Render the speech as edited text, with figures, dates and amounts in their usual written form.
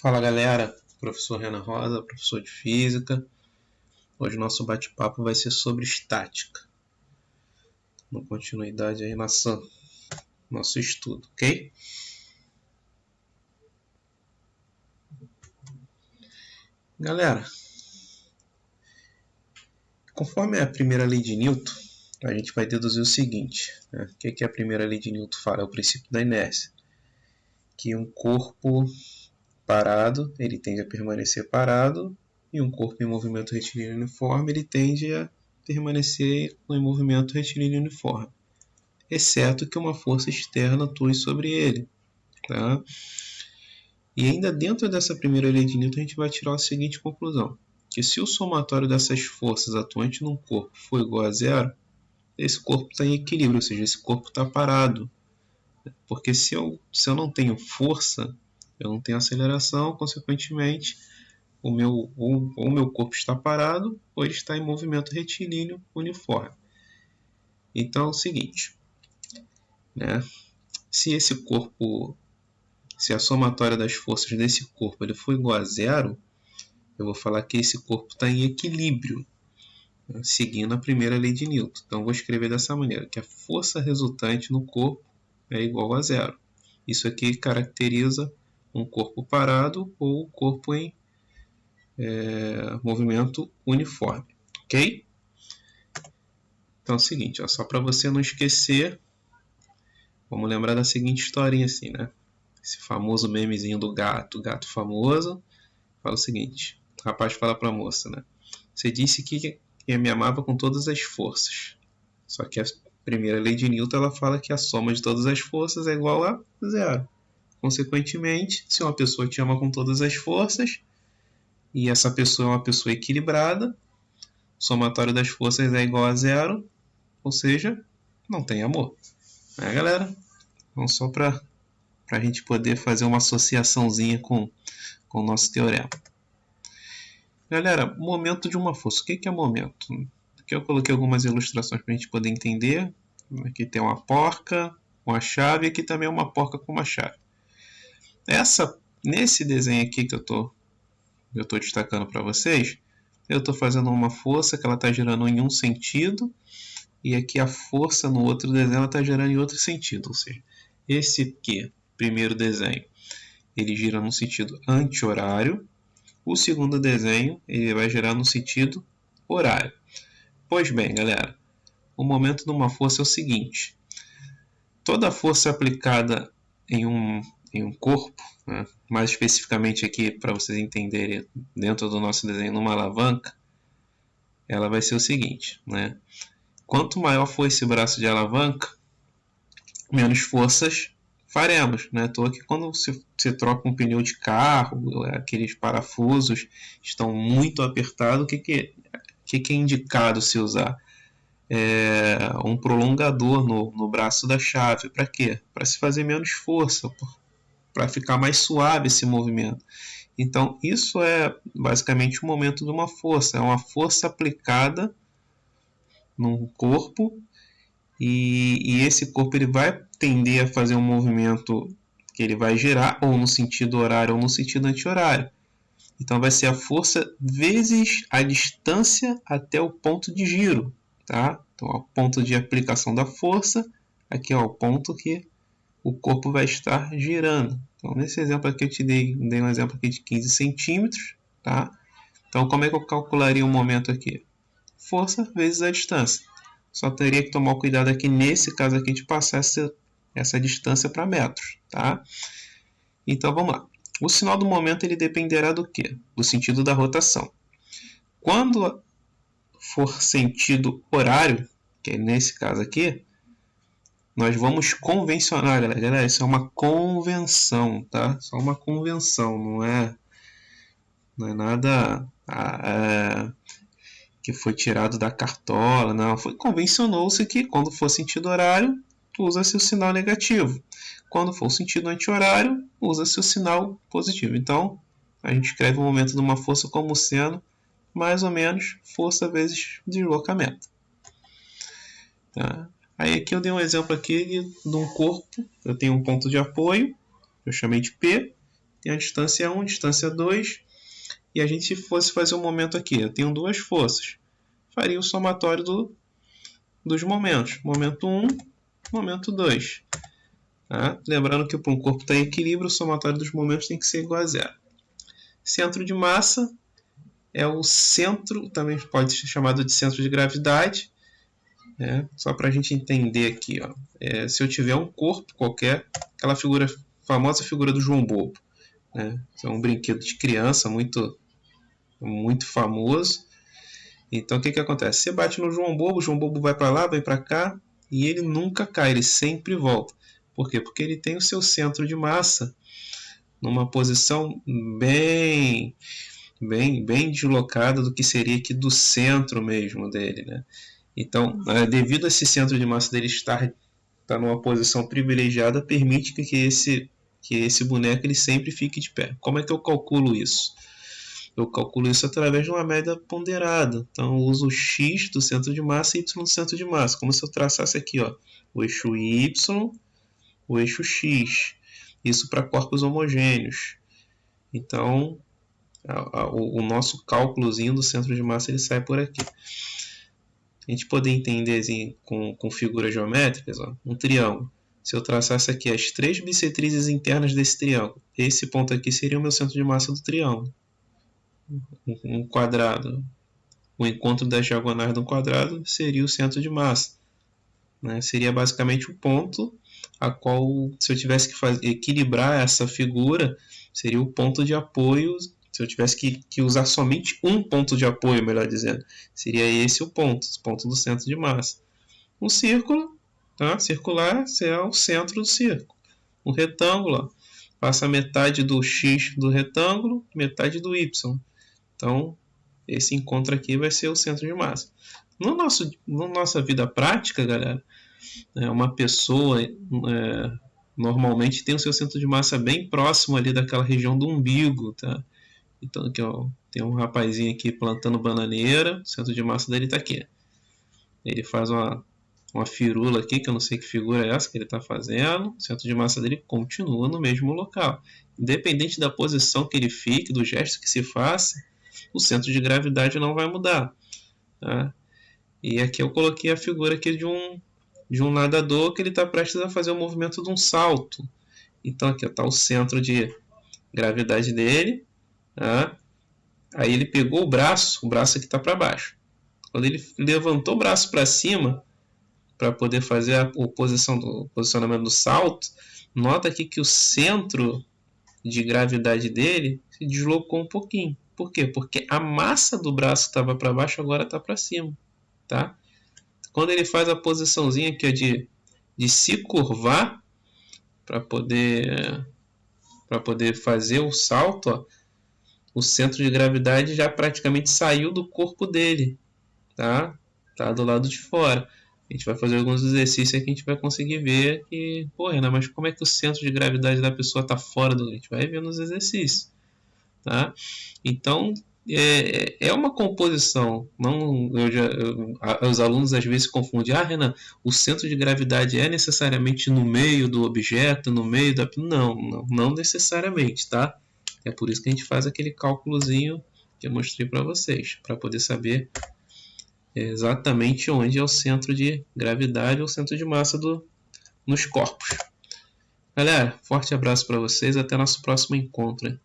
Fala galera, professor Renan Rosa, professor de Física. Hoje nosso bate-papo vai ser sobre estática. Uma continuidade aí nosso estudo, ok? Galera, conforme a primeira lei de Newton, a gente vai deduzir o seguinte, né? O que a primeira lei de Newton fala? É o princípio da inércia. Que um corpo parado, ele tende a permanecer parado, e um corpo em movimento retilíneo uniforme, ele tende a permanecer em movimento retilíneo uniforme, exceto que uma força externa atue sobre ele. Tá? E ainda dentro dessa primeira lei de Newton, a gente vai tirar a seguinte conclusão, que se o somatório dessas forças atuantes num corpo for igual a zero, esse corpo está em equilíbrio, ou seja, esse corpo está parado. Porque se eu não tenho força, eu não tenho aceleração, consequentemente, ou o meu corpo está parado, ou ele está em movimento retilíneo uniforme. Então é o seguinte, né? Se a somatória das forças desse corpo ele for igual a zero, eu vou falar que esse corpo está em equilíbrio, né? Seguindo a primeira lei de Newton. Então eu vou escrever dessa maneira, que a força resultante no corpo é igual a zero. Isso aqui caracteriza um corpo parado ou corpo em movimento uniforme, ok? Então é o seguinte, ó, só para você não esquecer, vamos lembrar da seguinte historinha assim, né? Esse famoso memezinho do gato, gato famoso, fala o seguinte, o rapaz fala para a moça, né? Você disse que me amava com todas as forças, só que a primeira lei de Newton ela fala que a soma de todas as forças é igual a zero. Consequentemente, se uma pessoa te ama com todas as forças e essa pessoa é uma pessoa equilibrada, o somatório das forças é igual a zero, ou seja, não tem amor. Né, galera? Então, só para a gente poder fazer uma associaçãozinha com o nosso teorema. Galera, momento de uma força. O que é momento? Aqui eu coloquei algumas ilustrações para a gente poder entender. Aqui tem uma porca, uma chave, e aqui também uma porca com uma chave. Nesse desenho aqui que eu estou destacando para vocês, eu estou fazendo uma força que ela está girando em um sentido, e aqui a força no outro desenho está girando em outro sentido. Ou seja, esse aqui, primeiro desenho, ele gira no sentido anti-horário. O segundo desenho ele vai girar no sentido horário. Pois bem, galera, o momento de uma força é o seguinte. Toda força aplicada em um corpo, né, mais especificamente aqui para vocês entenderem dentro do nosso desenho numa alavanca, ela vai ser o seguinte, né? Quanto maior for esse braço de alavanca, menos forças faremos, né? Tô aqui quando você troca um pneu de carro, aqueles parafusos estão muito apertados, o que é indicado se usar? Um prolongador no braço da chave. Para quê? Para se fazer menos força, para ficar mais suave esse movimento. Então, isso é basicamente o momento de uma força. É uma força aplicada num corpo e esse corpo ele vai tender a fazer um movimento que ele vai girar ou no sentido horário ou no sentido anti-horário. Então, vai ser a força vezes a distância até o ponto de giro. Tá? Então, o ponto de aplicação da força, aqui é o ponto que o corpo vai estar girando. Então, nesse exemplo aqui eu te dei um exemplo aqui de 15 centímetros. Tá? Então, como é que eu calcularia o momento aqui? Força vezes a distância. Só teria que tomar cuidado aqui nesse caso aqui de passar essa distância para metros. Tá? Então, vamos lá. O sinal do momento ele dependerá do quê? Do sentido da rotação. Quando for sentido horário, que é nesse caso aqui, nós vamos convencionar, galera. Isso é uma convenção, tá? Só uma convenção, não é nada que foi tirado da cartola, não. Convencionou-se que quando for sentido horário, usa-se o sinal negativo. Quando for sentido anti-horário, usa-se o sinal positivo. Então, a gente escreve o momento de uma força como sendo mais ou menos força vezes deslocamento. Tá? Aí aqui eu dei um exemplo aqui de um corpo. Eu tenho um ponto de apoio, eu chamei de P, tem a distância 1, distância 2, e a gente fosse fazer um momento aqui, eu tenho duas forças, faria o somatório dos momentos, momento 1, momento 2. Tá? Lembrando que para um corpo estar em equilíbrio, o somatório dos momentos tem que ser igual a zero. Centro de massa é o centro, também pode ser chamado de centro de gravidade, só para a gente entender aqui. Ó. Se eu tiver um corpo qualquer, aquela famosa figura do João Bobo, né? É um brinquedo de criança muito, muito famoso. Então o que acontece? Você bate no João Bobo, o João Bobo vai para lá, vai para cá, e ele nunca cai, ele sempre volta. Por quê? Porque ele tem o seu centro de massa numa posição bem deslocada do que seria aqui do centro mesmo dele, né? Então, devido a esse centro de massa dele estar numa posição privilegiada, permite que esse boneco ele sempre fique de pé. Como é que eu calculo isso? Eu calculo isso através de uma média ponderada. Então, eu uso o x do centro de massa e y do centro de massa. Como se eu traçasse aqui, ó, o eixo y, o eixo x. Isso para corpos homogêneos. Então, o nosso cálculozinho do centro de massa ele sai por aqui. A gente poder entender assim, com figuras geométricas, ó, um triângulo. Se eu traçasse aqui as três bissetrizes internas desse triângulo, esse ponto aqui seria o meu centro de massa do triângulo. Um quadrado, o encontro das diagonais de um quadrado seria o centro de massa. Né? Seria basicamente o ponto a qual, se eu tivesse que equilibrar essa figura, seria o ponto de apoio. Se eu tivesse que usar somente um ponto de apoio, melhor dizendo, seria esse o ponto do centro de massa. Um círculo, tá? Circular, será o centro do círculo. Um retângulo, passa metade do x do retângulo, metade do y. Então, esse encontro aqui vai ser o centro de massa. Na nossa vida prática, galera, uma pessoa normalmente tem o seu centro de massa bem próximo ali daquela região do umbigo, tá? Então, aqui, ó, tem um rapazinho aqui plantando bananeira, o centro de massa dele está aqui. Ele faz uma firula aqui, que eu não sei que figura é essa que ele está fazendo. O centro de massa dele continua no mesmo local. Independente da posição que ele fique, do gesto que se faça, o centro de gravidade não vai mudar. Tá? E aqui eu coloquei a figura aqui de um nadador que ele está prestes a fazer o movimento de um salto. Então aqui está o centro de gravidade dele. Tá? Aí ele pegou o braço aqui está para baixo. Quando ele levantou o braço para cima, para poder fazer o posicionamento do salto, nota aqui que o centro de gravidade dele se deslocou um pouquinho. Por quê? Porque a massa do braço que estava para baixo agora está para cima. Tá? Quando ele faz a posiçãozinha aqui de se curvar para poder fazer o salto, ó, o centro de gravidade já praticamente saiu do corpo dele, tá? Tá do lado de fora. A gente vai fazer alguns exercícios aqui, a gente vai conseguir ver que, pô, Renan, mas como é que o centro de gravidade da pessoa tá fora do... A gente vai ver nos exercícios, tá? Então, é uma composição. Não, os alunos às vezes confundem. Renan, o centro de gravidade é necessariamente no meio do objeto, no meio da... Não necessariamente, tá? É por isso que a gente faz aquele cálculozinho que eu mostrei para vocês, para poder saber exatamente onde é o centro de gravidade ou centro de massa nos corpos. Galera, forte abraço para vocês, até nosso próximo encontro.